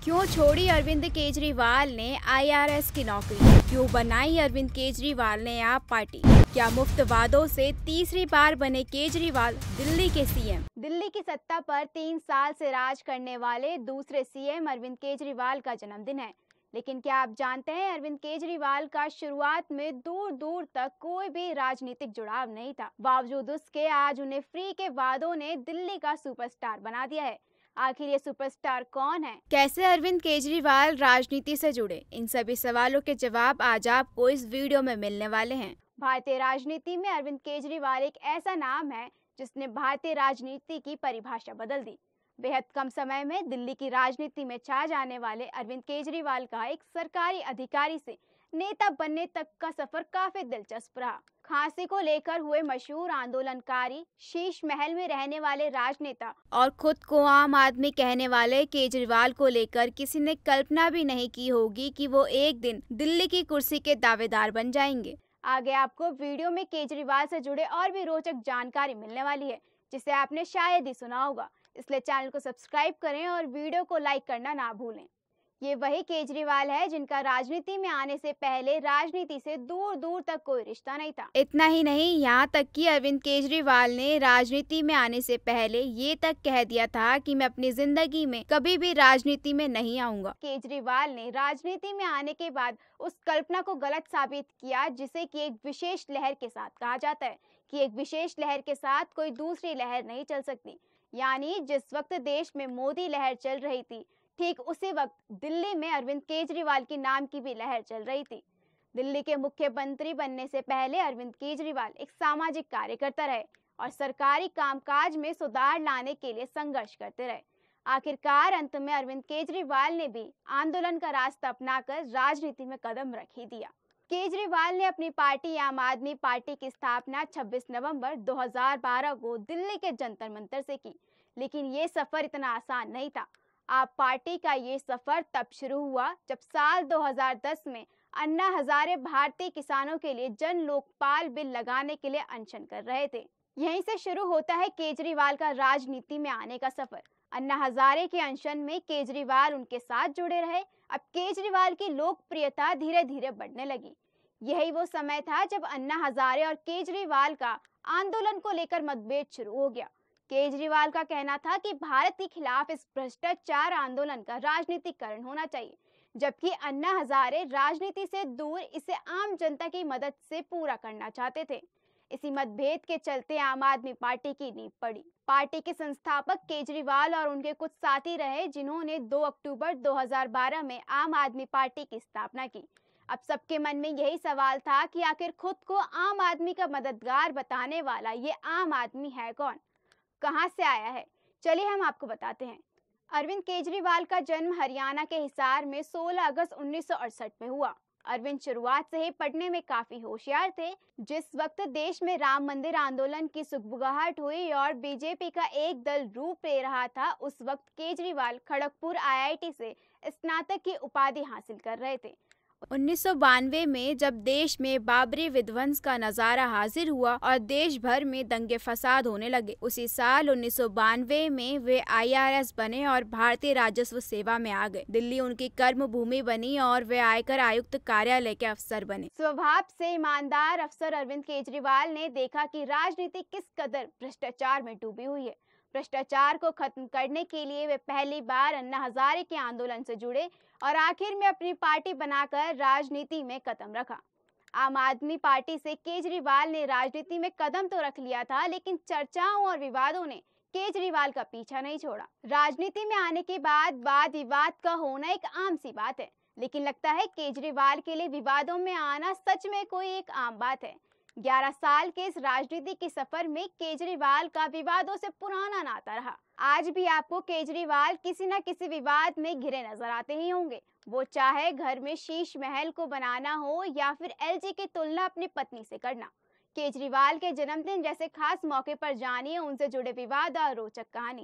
क्यों छोड़ी अरविंद केजरीवाल ने आईआरएस की नौकरी? क्यों बनाई अरविंद केजरीवाल ने आप पार्टी? क्या मुफ्त वादों से तीसरी बार बने केजरीवाल दिल्ली के सीएम? दिल्ली की सत्ता पर 3 साल से राज करने वाले दूसरे सीएम अरविंद केजरीवाल का जन्मदिन है। लेकिन क्या आप जानते हैं, अरविंद केजरीवाल का शुरुआत में दूर दूर तक कोई भी राजनीतिक जुड़ाव नहीं था। बावजूद उसके आज उन्हें फ्री के वादों ने दिल्ली का सुपरस्टार बना दिया है। आखिर ये सुपरस्टार कौन है? कैसे अरविंद केजरीवाल राजनीति से जुड़े? इन सभी सवालों के जवाब आज आपको इस वीडियो में मिलने वाले हैं। भारतीय राजनीति में अरविंद केजरीवाल एक ऐसा नाम है जिसने भारतीय राजनीति की परिभाषा बदल दी। बेहद कम समय में दिल्ली की राजनीति में छा जाने वाले अरविंद केजरीवाल का एक सरकारी अधिकारी से नेता बनने तक का सफर काफी दिलचस्प रहा। खांसी को लेकर हुए मशहूर आंदोलनकारी, शीश महल में रहने वाले राजनेता और खुद को आम आदमी कहने वाले केजरीवाल को लेकर किसी ने कल्पना भी नहीं की होगी कि वो एक दिन दिल्ली की कुर्सी के दावेदार बन जाएंगे। आगे आपको वीडियो में केजरीवाल से जुड़े और भी रोचक जानकारी मिलने वाली है, जिसे आपने शायद ही सुना होगा। इसलिए चैनल को सब्सक्राइब करें और वीडियो को लाइक करना ना भूलें। ये वही केजरीवाल है जिनका राजनीति में आने से पहले राजनीति से दूर दूर तक कोई रिश्ता नहीं था। इतना ही नहीं, यहाँ तक कि अरविंद केजरीवाल ने राजनीति में आने से पहले ये तक कह दिया था कि मैं अपनी जिंदगी में कभी भी राजनीति में नहीं आऊंगा। केजरीवाल ने राजनीति में आने के बाद उस कल्पना को गलत साबित किया जिसे कि एक विशेष लहर के साथ कहा जाता है कि एक विशेष लहर के साथ कोई दूसरी लहर नहीं चल सकती। यानी जिस वक्त देश में मोदी लहर चल रही थी, ठीक उसी वक्त दिल्ली में अरविंद केजरीवाल की नाम की भी लहर चल रही थी। दिल्ली के मुख्यमंत्री बनने से पहले अरविंद केजरीवाल एक सामाजिक कार्यकर्ता रहे और सरकारी कामकाज में सुधार लाने के लिए संघर्ष करते रहे। आखिरकार अंत में अरविंद केजरीवाल ने भी आंदोलन का रास्ता अपनाकर राजनीति में कदम रख ही दिया। केजरीवाल ने अपनी पार्टी आम आदमी पार्टी की स्थापना 26 नवंबर 2012 को दिल्ली के जंतर मंतर से की। लेकिन ये सफर इतना आसान नहीं था। आप पार्टी का ये सफर तब शुरू हुआ जब साल 2010 में अन्ना हजारे भारतीय किसानों के लिए जन लोकपाल बिल लगाने के लिए अनशन कर रहे थे। यहीं से शुरू होता है केजरीवाल का राजनीति में आने का सफर। अन्ना हजारे के अनशन में केजरीवाल उनके साथ जुड़े रहे। अब केजरीवाल की लोकप्रियता धीरे धीरे बढ़ने लगी। यही वो समय था जब अन्ना हजारे और केजरीवाल का आंदोलन को लेकर मतभेद शुरू हो गया। केजरीवाल का कहना था कि भारत के खिलाफ इस भ्रष्टाचार आंदोलन का राजनीतिकरण होना चाहिए, जबकि अन्ना हजारे राजनीति से दूर इसे आम जनता की मदद से पूरा करना चाहते थे। इसी मतभेद के चलते आम आदमी पार्टी की नींव पड़ी। पार्टी के संस्थापक केजरीवाल और उनके कुछ साथी रहे, जिन्होंने 2 अक्टूबर 2012 में आम आदमी पार्टी की स्थापना की। अब सबके मन में यही सवाल था कि आखिर खुद को आम आदमी का मददगार बताने वाला ये आम आदमी है कौन, कहां से आया है? चलिए हम आपको बताते हैं। अरविंद केजरीवाल का जन्म हरियाणा के हिसार में 16 अगस्त 1968 में हुआ। अरविंद शुरुआत से ही पढ़ने में काफी होशियार थे। जिस वक्त देश में राम मंदिर आंदोलन की सुगबुगाहट हुई और बीजेपी का एक दल रूप ले रहा था, उस वक्त केजरीवाल खड़गपुर आईआईटी से स्नातक की उपाधि हासिल कर रहे थे। 1992 में जब देश में बाबरी विध्वंस का नजारा हाजिर हुआ और देश भर में दंगे फसाद होने लगे, उसी साल 1992 में वे आईआरएस बने और भारतीय राजस्व सेवा में आ गए। दिल्ली उनकी कर्म भूमि बनी और वे आयकर आयुक्त कार्यालय के अफसर बने। स्वभाव से ईमानदार अफसर अरविंद केजरीवाल ने देखा कि राजनीति किस कदर भ्रष्टाचार में डूबी हुई है। भ्रष्टाचार को खत्म करने के लिए वे पहली बार अन्ना हजारे के आंदोलन से जुड़े और आखिर में अपनी पार्टी बनाकर राजनीति में कदम रखा। आम आदमी पार्टी से केजरीवाल ने राजनीति में कदम तो रख लिया था, लेकिन चर्चाओं और विवादों ने केजरीवाल का पीछा नहीं छोड़ा। राजनीति में आने के बाद वाद विवाद का होना एक आम सी बात है, लेकिन लगता है केजरीवाल के लिए विवादों में आना सच में कोई एक आम बात है। 11 साल के इस राजनीति के सफर में केजरीवाल का विवादों से पुराना नाता रहा। आज भी आपको केजरीवाल किसी न किसी विवाद में घिरे नजर आते ही होंगे। वो चाहे घर में शीश महल को बनाना हो या फिर एलजी की तुलना अपनी पत्नी से करना। केजरीवाल के जन्मदिन जैसे खास मौके पर जानिए उनसे जुड़े विवाद और रोचक कहानी।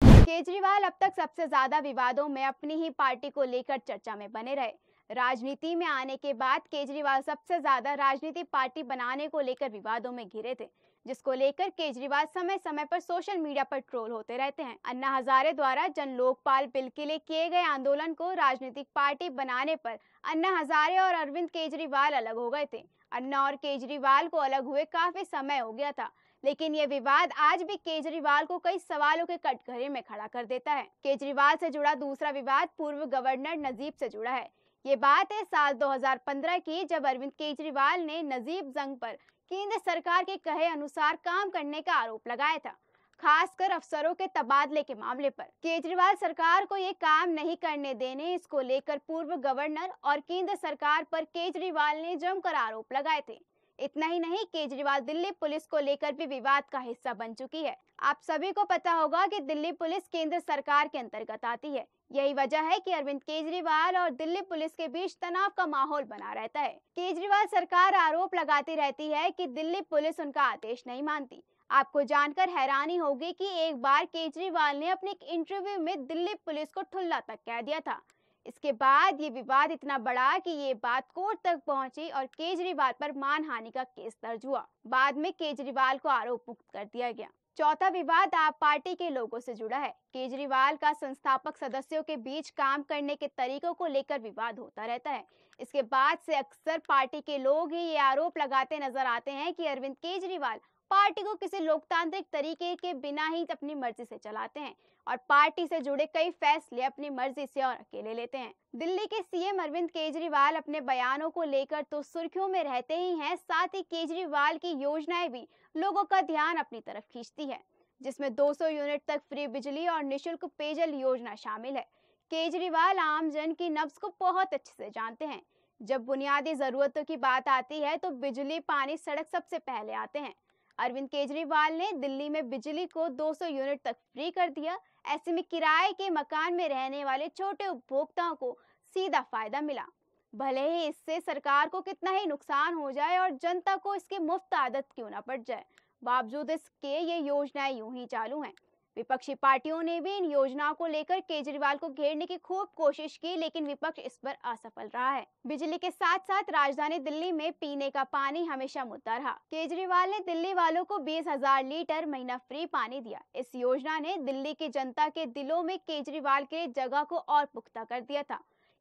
केजरीवाल अब तक सबसे ज्यादा विवादों में अपनी ही पार्टी को लेकर चर्चा में बने रहे। राजनीति में आने के बाद केजरीवाल सबसे ज्यादा राजनीतिक पार्टी बनाने को लेकर विवादों में घिरे थे। जिसको लेकर केजरीवाल समय समय पर सोशल मीडिया पर ट्रोल होते रहते हैं। अन्ना हजारे द्वारा जन लोकपाल बिल के लिए किए गए आंदोलन को राजनीतिक पार्टी बनाने पर अन्ना हजारे और अरविंद केजरीवाल अलग हो गए थे। अन्ना और केजरीवाल को अलग हुए काफी समय हो गया था, लेकिन ये विवाद आज भी केजरीवाल को कई सवालों के कटघरे में खड़ा कर देता है। केजरीवाल से जुड़ा दूसरा विवाद पूर्व गवर्नर नजीब से जुड़ा है। ये बात है साल 2015 की, जब अरविंद केजरीवाल ने नजीब जंग पर केंद्र सरकार के कहे अनुसार काम करने का आरोप लगाया था, खासकर अफसरों के तबादले के मामले पर। केजरीवाल सरकार को ये काम नहीं करने देने, इसको लेकर पूर्व गवर्नर और केंद्र सरकार पर केजरीवाल ने जमकर आरोप लगाए थे। इतना ही नहीं, केजरीवाल दिल्ली पुलिस को लेकर भी विवाद का हिस्सा बन चुकी है। आप सभी को पता होगा कि दिल्ली पुलिस केंद्र सरकार के अंतर्गत आती है। यही वजह है कि अरविंद केजरीवाल और दिल्ली पुलिस के बीच तनाव का माहौल बना रहता है। केजरीवाल सरकार आरोप लगाती रहती है कि दिल्ली पुलिस उनका आदेश नहीं मानती। आपको जानकर हैरानी होगी कि एक बार केजरीवाल ने अपने एक इंटरव्यू में दिल्ली पुलिस को ठुल्ला तक कह दिया था। इसके बाद ये विवाद इतना बढ़ा कि ये बात कोर्ट तक पहुंची और केजरीवाल पर मानहानि का केस दर्ज हुआ। बाद में केजरीवाल को आरोप मुक्त कर दिया गया। चौथा विवाद आप पार्टी के लोगों से जुड़ा है। केजरीवाल का संस्थापक सदस्यों के बीच काम करने के तरीकों को लेकर विवाद होता रहता है। इसके बाद से अक्सर पार्टी के लोग ही ये आरोप लगाते नजर आते हैं कि अरविंद केजरीवाल पार्टी को किसी लोकतांत्रिक तरीके के बिना ही अपनी मर्जी से चलाते हैं और पार्टी से जुड़े कई फैसले अपनी मर्जी से और अकेले लेते हैं। दिल्ली के सीएम अरविंद केजरीवाल अपने बयानों को लेकर तो सुर्खियों में रहते ही हैं, साथ ही केजरीवाल की योजनाएं भी लोगों का ध्यान अपनी तरफ खींचती है, जिसमें 200 यूनिट तक फ्री बिजली और निःशुल्क पेयजल योजना शामिल है। केजरीवाल आम जन की नब्ज को बहुत अच्छे से जानते हैं। जब बुनियादी जरूरतों की बात आती है तो बिजली, पानी, सड़क सबसे पहले आते हैं। अरविंद केजरीवाल ने दिल्ली में बिजली को 200 यूनिट तक फ्री कर दिया। ऐसे में किराए के मकान में रहने वाले छोटे उपभोक्ताओं को सीधा फायदा मिला, भले ही इससे सरकार को कितना ही नुकसान हो जाए और जनता को इसकी मुफ्त आदत क्यों न पड़ जाए। बावजूद इसके ये योजनाएं यूं ही चालू हैं। विपक्षी पार्टियों ने भी इन योजनाओं को लेकर केजरीवाल को घेरने की खूब कोशिश की, लेकिन विपक्ष इस पर असफल रहा है। बिजली के साथ साथ राजधानी दिल्ली में पीने का पानी हमेशा मुद्दा रहा। केजरीवाल ने दिल्ली वालों को 20,000 लीटर महीना फ्री पानी दिया। इस योजना ने दिल्ली की जनता के दिलों में केजरीवाल के जगह को और पुख्ता कर दिया था।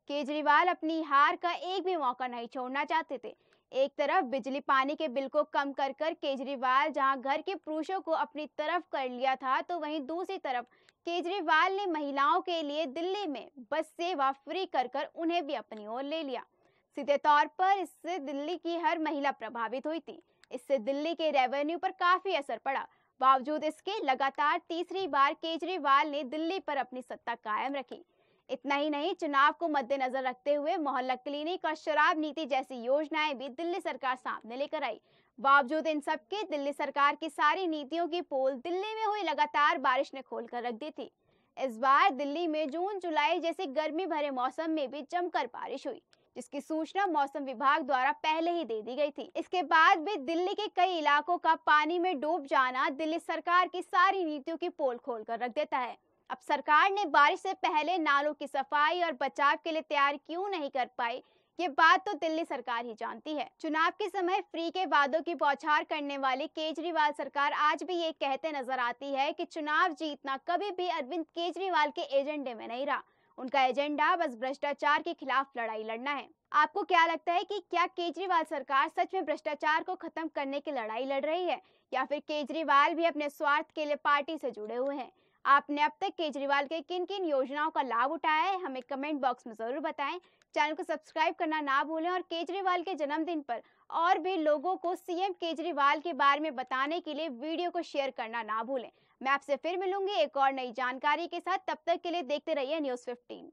केजरीवाल अपनी हार का एक भी मौका नहीं छोड़ना चाहते थे। एक तरफ बिजली पानी के बिल को कम कर केजरीवाल जहां घर के पुरुषों को अपनी तरफ कर लिया था, तो वहीं दूसरी तरफ केजरीवाल ने महिलाओं के लिए दिल्ली में बस सेवा फ्री कर उन्हें भी अपनी ओर ले लिया। सीधे तौर पर इससे दिल्ली की हर महिला प्रभावित हुई थी। इससे दिल्ली के रेवेन्यू पर काफी असर पड़ा। बावजूद इसके लगातार तीसरी बार केजरीवाल ने दिल्ली पर अपनी सत्ता कायम रखी। इतना ही नहीं, चुनाव को मद्देनजर रखते हुए मोहल्ला क्लिनिक और शराब नीति जैसी योजनाएं भी दिल्ली सरकार सामने लेकर आई। बावजूद इन सब के दिल्ली सरकार की सारी नीतियों की पोल दिल्ली में हुई लगातार बारिश ने खोल कर रख दी थी। इस बार दिल्ली में जून जुलाई जैसे गर्मी भरे मौसम में भी जमकर बारिश हुई, जिसकी सूचना मौसम विभाग द्वारा पहले ही दे दी गई थी। इसके बाद भी दिल्ली के कई इलाकों का पानी में डूब जाना दिल्ली सरकार की सारी नीतियों की पोल खोल कर रख देता है। अब सरकार ने बारिश से पहले नालों की सफाई और बचाव के लिए तैयार क्यों नहीं कर पाई, ये बात तो दिल्ली सरकार ही जानती है। चुनाव के समय फ्री के वादों की बौछार करने वाली केजरीवाल सरकार आज भी ये कहते नजर आती है कि चुनाव जीतना कभी भी अरविंद केजरीवाल के एजेंडे में नहीं रहा। उनका एजेंडा बस भ्रष्टाचार के खिलाफ लड़ाई लड़ना है। आपको क्या लगता है कि क्या केजरीवाल सरकार सच में भ्रष्टाचार को खत्म करने की लड़ाई लड़ रही है, या फिर केजरीवाल भी अपने स्वार्थ के लिए पार्टी से जुड़े हुए हैं? आपने अब तक केजरीवाल के किन किन योजनाओं का लाभ उठाया है, हमें कमेंट बॉक्स में जरूर बताएं। चैनल को सब्सक्राइब करना ना भूलें और केजरीवाल के जन्मदिन पर और भी लोगों को सीएम केजरीवाल के बारे में बताने के लिए वीडियो को शेयर करना ना भूलें। मैं आपसे फिर मिलूंगी एक और नई जानकारी के साथ। तब तक के लिए देखते रहिए न्यूज़ 15।